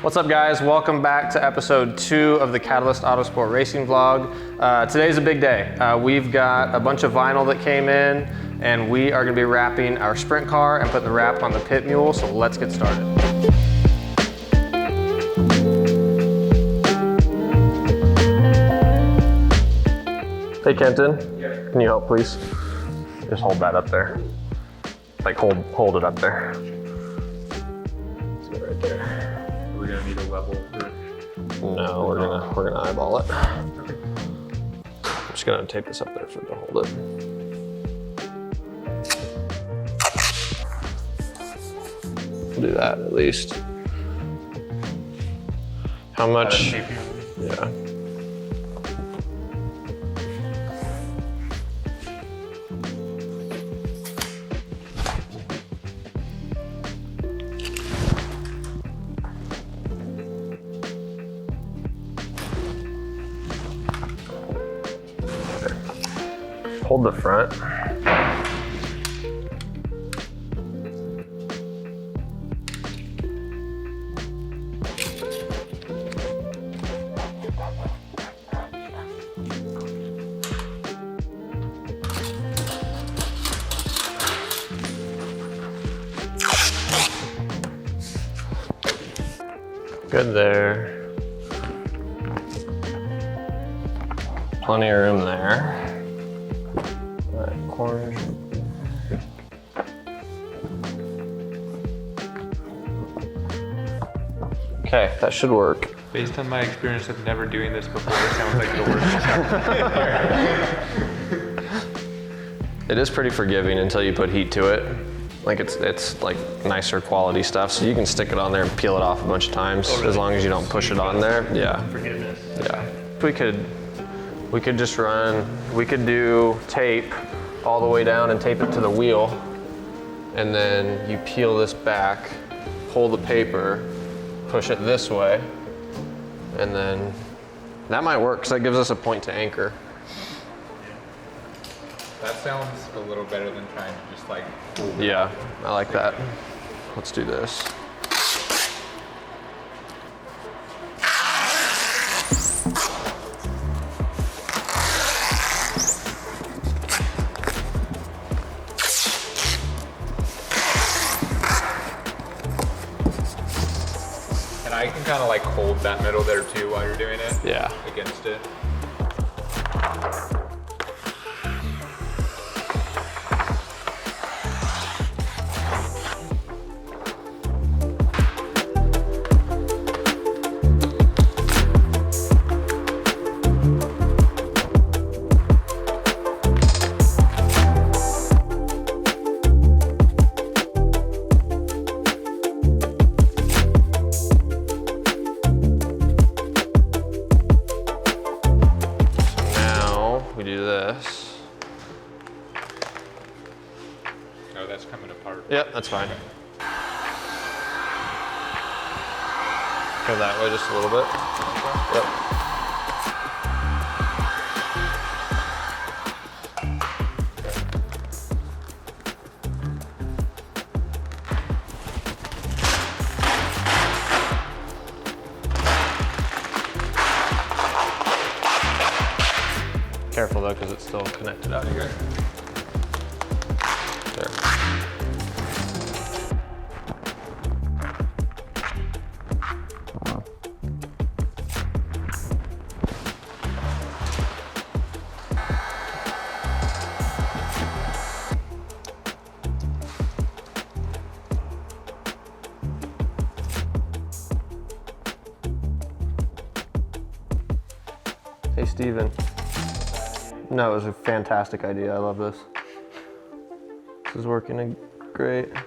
What's up guys, welcome back to episode 2 of the Catalyst Autosport Racing Vlog. Today's a big day. We've got a bunch of vinyl that came in and we are gonna be wrapping our sprint car and putting the wrap on the pit mule, so let's get started. Hey Kenton, Yep. Can you help please? Just hold that up there. Like hold it up there. Let's go right there. We're gonna need a level. No, we're gonna eyeball it. I'm just gonna tape this up there for to hold it. We'll do that at least. How much? Yeah. Hold the front. Good there. Plenty of room there. Corners. Okay, that should work. Based on my experience of never doing this before, it sounds like the worst. It is pretty forgiving until you put heat to it. Like it's like nicer quality stuff, so you can stick it on there and peel it off a bunch of times, as long as you don't push it on there. Yeah. Forgiveness. Yeah. We could just we could do tape all the way down and tape it to the wheel, and then you peel this back, pull the paper, push it this way, and then that might work because that gives us a point to anchor. That sounds a little better than trying to just like. Yeah, I like that. Let's do this. And I can kind of like hold that middle there too while you're doing it. Yeah. Against it. We do this. Oh, that's coming apart. Yep, that's fine. Go that way just a little bit. Yep. Careful though, because it's still connected out here. There. Hey, Steven. No, it was a fantastic idea. I love this. This is working great-ish.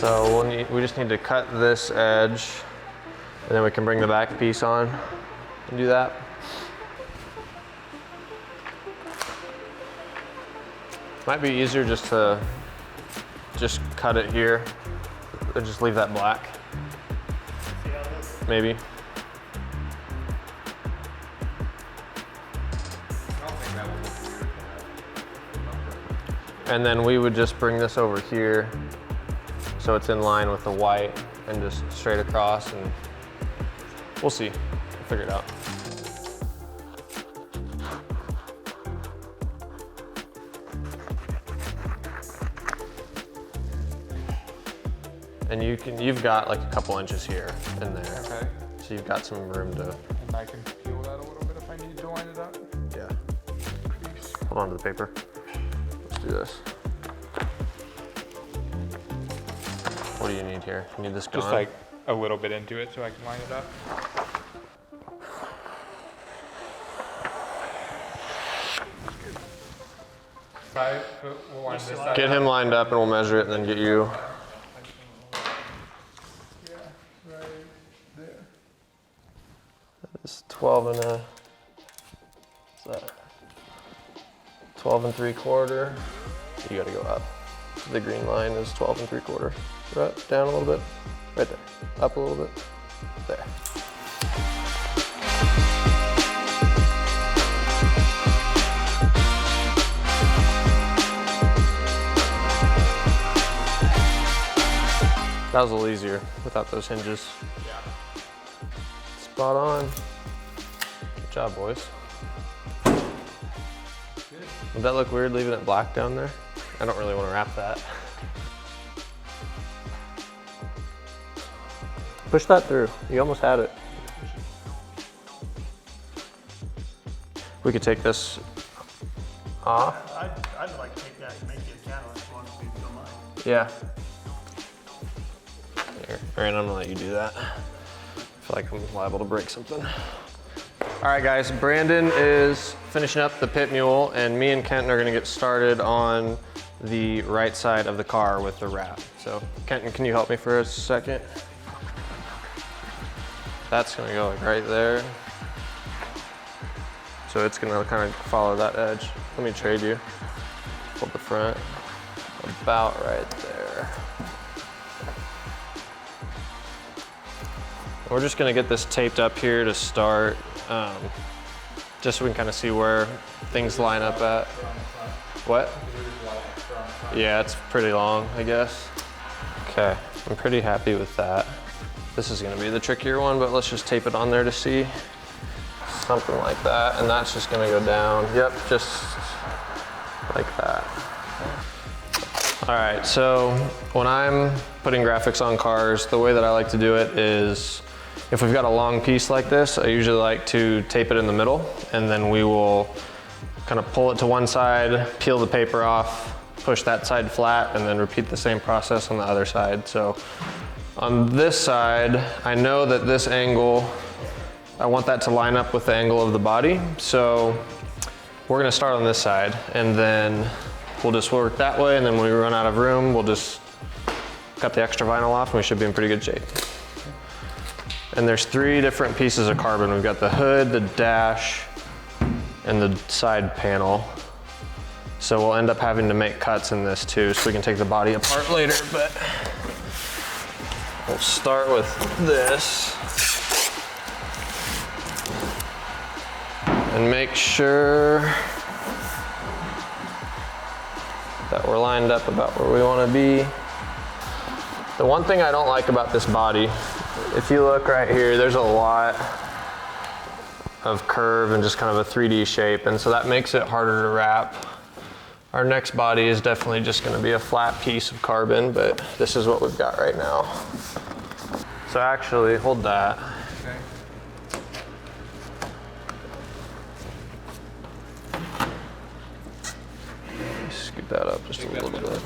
So we just need to cut this edge, and then we can bring the back piece on and do that. Might be easier just to cut it here and just leave that black. Maybe. And then we would just bring this over here so it's in line with the white and just straight across, and we'll see. We'll figure it out. And you've got like a couple inches here and there. Okay. So you've got some room to. And I can peel that a little bit if I need to line it up. Yeah. Hold on to the paper. Let's do this. What do you need here? You need this gone? Just like a little bit into it so I can line it up. We'll line this side Get him lined up and we'll measure it and then get you. Yeah, right there. It's 12 and a, what's that? 12 and 3/4. You gotta go up. The green line is 12 and 3/4. Right, down a little bit. Right there. Up a little bit. There. That was a little easier without those hinges. Yeah. Spot on. Good job, boys. Good. Would that look weird leaving it black down there? I don't really want to wrap that. Push that through. You almost had it. We could take this off. I'd like to take that and make it a catalyst one if you don't mind. Yeah. Here, Aaron, I'm gonna let you do that. I feel like I'm liable to break something. All right, guys, Brandon is finishing up the pit mule, and me and Kenton are gonna get started on the right side of the car with the wrap. So, Kenton, can you help me for a second? That's gonna go like right there. So it's gonna kind of follow that edge. Let me trade you. Hold the front, about right there. We're just gonna get this taped up here to start, just so we can kind of see where things line up at. What? Yeah, it's pretty long, I guess. Okay, I'm pretty happy with that. This is gonna be the trickier one, but let's just tape it on there to see. Something like that, and that's just gonna go down. Yep, just like that. All right, so when I'm putting graphics on cars, the way that I like to do it is, if we've got a long piece like this, I usually like to tape it in the middle, and then we will kind of pull it to one side, peel the paper off, push that side flat, and then repeat the same process on the other side. So on this side, I know that this angle, I want that to line up with the angle of the body. So we're gonna start on this side, and then we'll just work that way, and then when we run out of room, we'll just cut the extra vinyl off, and we should be in pretty good shape. And there's 3 different pieces of carbon. We've got the hood, the dash, and the side panel. So we'll end up having to make cuts in this too, so we can take the body apart later, but we'll start with this. And make sure that we're lined up about where we want to be. The one thing I don't like about this body, if you look right here, there's a lot of curve and just kind of a 3D shape, and so that makes it harder to wrap. Our next body is definitely just going to be a flat piece of carbon, but this is what we've got right now. So actually, hold that. Okay. Scoot that up just a little bit.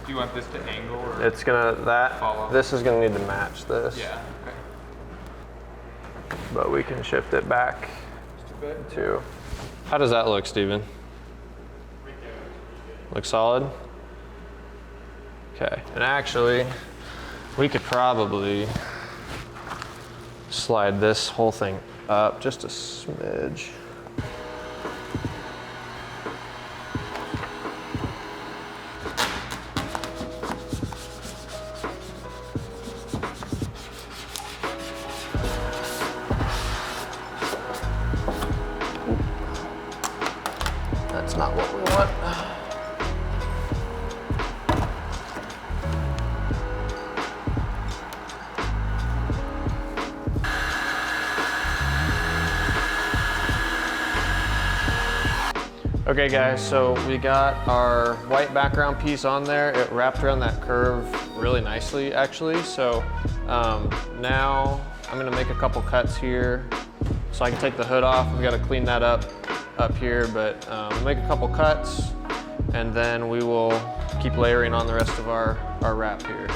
Do you want this to angle or? It's gonna, Follow. this is gonna need to match this. Yeah, okay. But we can shift it back Just a bit. too. How does that look, Steven? We Look solid? Okay, and actually, we could probably slide this whole thing up just a smidge. That's not what we want. Okay guys, so we got our white background piece on there. It wrapped around that curve really nicely actually. So now I'm gonna make a couple cuts here so I can take the hood off. We've gotta clean that up here, but make a couple cuts and then we will keep layering on the rest of our wrap here.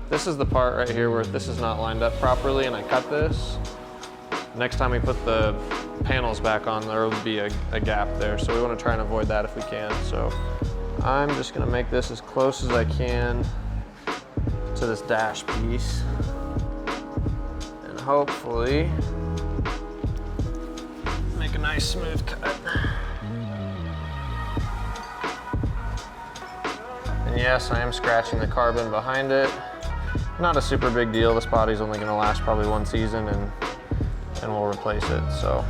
This is the part right here where this is not lined up properly and I cut this. Next time we put the panels back on, there will be a gap there. So we want to try and avoid that if we can. So I'm just going to make this as close as I can to this dash piece. And hopefully make a nice smooth cut. And yes, I am scratching the carbon behind it. Not a super big deal. This body's only going to last probably one season and we'll replace it. So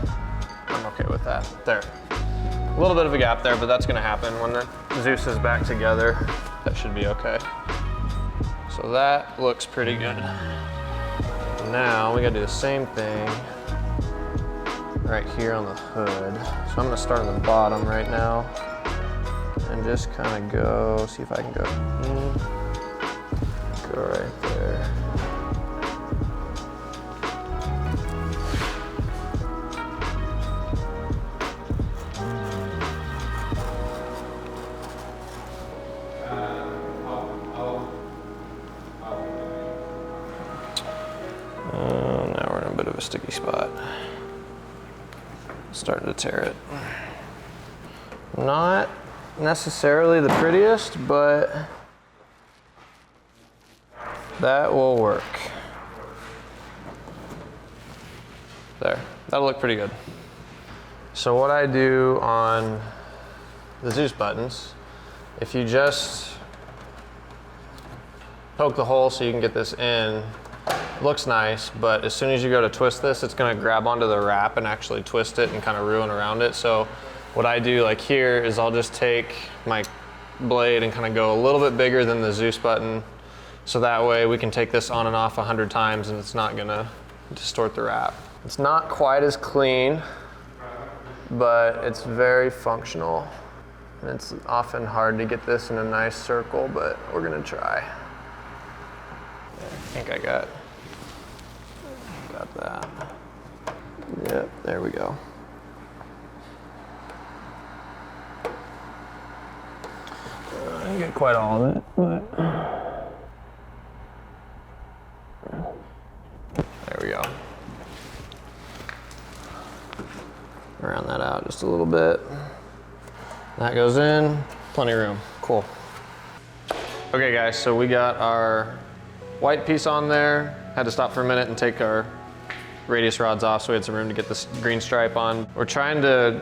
I'm okay with that. There. A little bit of a gap there, but that's gonna happen. When the Zeus is back together, that should be okay. So that looks pretty good. Now we gotta do the same thing right here on the hood. So I'm gonna start on the bottom right now and just kind of go, see if I can go in, go right there. Now we're in a bit of a sticky spot. Starting to tear it. Not necessarily the prettiest, but that will work. There, that'll look pretty good. So what I do on the Zeus buttons, if you just poke the hole so you can get this in, looks nice, but as soon as you go to twist this, it's gonna grab onto the wrap and actually twist it and kind of ruin around it. So what I do like here is I'll just take my blade and kind of go a little bit bigger than the Zeus button. So that way we can take this on and off 100 times and it's not gonna distort the wrap. It's not quite as clean, but it's very functional. And it's often hard to get this in a nice circle, but we're gonna try. I think I got that. Yep, there we go. I didn't get quite all of it, but there we go. Round that out just a little bit. That goes in, plenty of room, cool. Okay guys, so we got our white piece on there. Had to stop for a minute and take our radius rods off so we had some room to get this green stripe on. We're trying to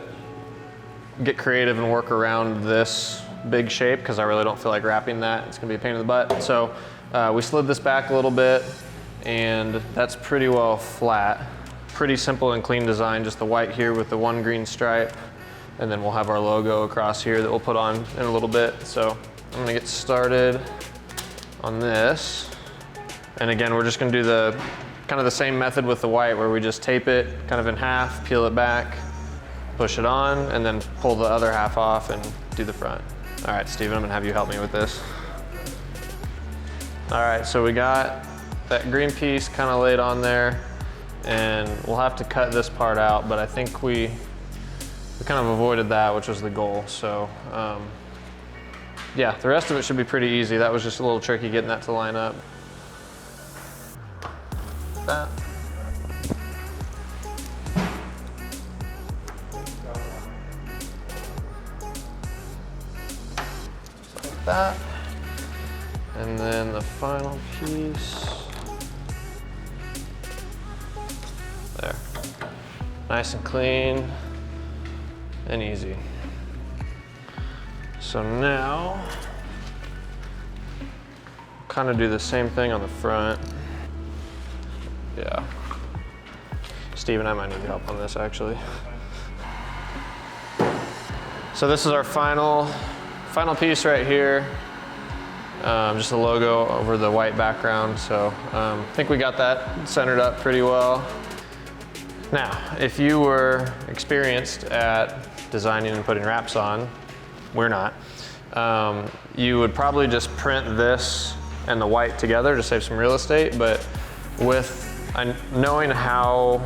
get creative and work around this big shape because I really don't feel like wrapping that. It's gonna be a pain in the butt. So we slid this back a little bit and that's pretty well flat. Pretty simple and clean design, just the white here with the one green stripe. And then we'll have our logo across here that we'll put on in a little bit. So I'm gonna get started on this. And again, we're just gonna do the kind of the same method with the white where we just tape it kind of in half, peel it back, push it on, and then pull the other half off and do the front. All right, Steven, I'm gonna have you help me with this. All right, so we got that green piece kind of laid on there and we'll have to cut this part out, but I think we kind of avoided that, which was the goal. So yeah, the rest of it should be pretty easy. That was just a little tricky getting that to line up. That. that. And then the final piece. There. Nice and clean and easy. So now, kind of do the same thing on the front. Yeah. Steve and I might need help on this actually. So this is our final piece right here. Just the logo over the white background. So I think we got that centered up pretty well. Now, if you were experienced at designing and putting wraps on, we're not, you would probably just print this and the white together to save some real estate, but with knowing how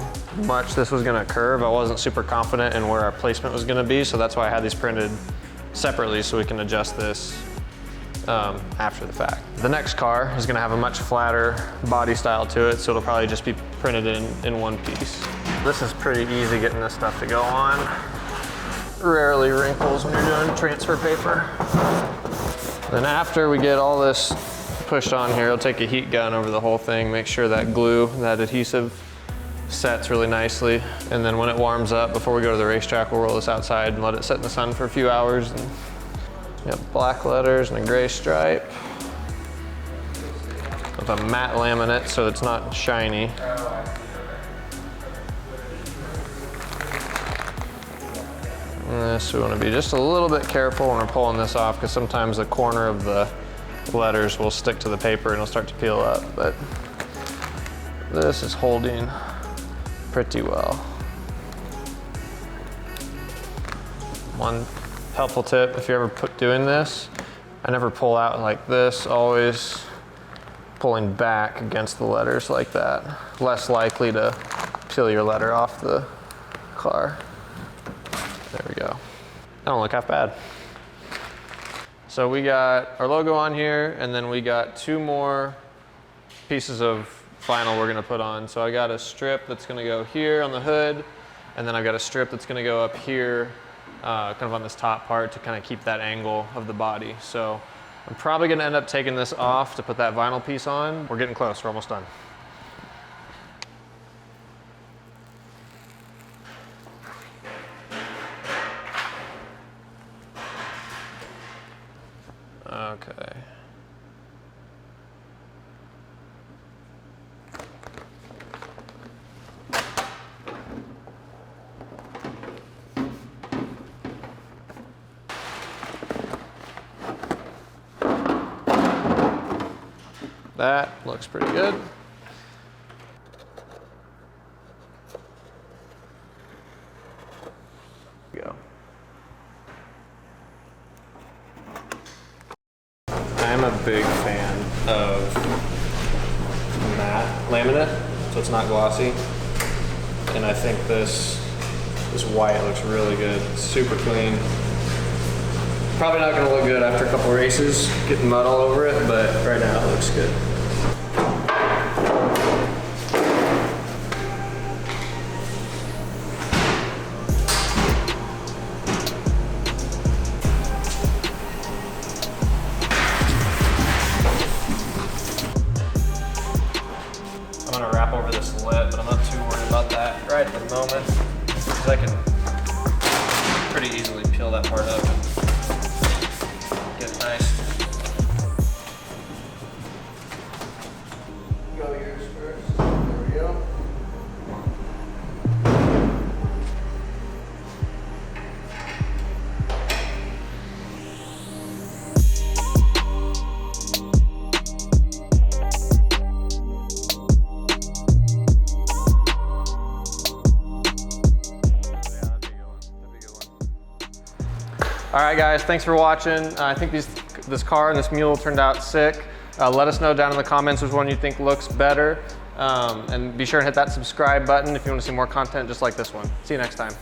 much this was gonna curve, I wasn't super confident in where our placement was gonna be, so that's why I had these printed separately so we can adjust this after the fact. The next car is gonna have a much flatter body style to it, so it'll probably just be printed in one piece. This is pretty easy getting this stuff to go on. Rarely wrinkles when you're doing transfer paper. Then after we get all this pushed on here, I'll take a heat gun over the whole thing, make sure that glue, that adhesive sets really nicely. And then when it warms up, before we go to the racetrack, we'll roll this outside and let it sit in the sun for a few hours. And black letters and a gray stripe. With a matte laminate so it's not shiny. And this, we want to be just a little bit careful when we're pulling this off, because sometimes the corner of the letters will stick to the paper and it'll start to peel up, but this is holding pretty well. One helpful tip, if you're ever doing this, I never pull out like this, always pulling back against the letters like that. Less likely to peel your letter off the car. There we go. That don't look half bad. So we got our logo on here, and then we got 2 more pieces of vinyl we're gonna put on. So I got a strip that's gonna go here on the hood, and then I've got a strip that's gonna go up here, kind of on this top part to kind of keep that angle of the body. So I'm probably gonna end up taking this off to put that vinyl piece on. We're getting close, we're almost done. Okay. That looks pretty good. Go. I'm a big fan of matte laminate, so it's not glossy. And I think this white looks really good. It's super clean. Probably not gonna look good after a couple races, getting mud all over it, but right now it looks good. I'm gonna wrap over this lip, but I'm not too worried about that right at the moment, because I can pretty easily peel that part up and get it nice. Go yours first. There we go. All right, guys, thanks for watching. I think this car and this mule turned out sick. Let us know down in the comments which one you think looks better. And be sure to hit that subscribe button if you want to see more content just like this one. See you next time.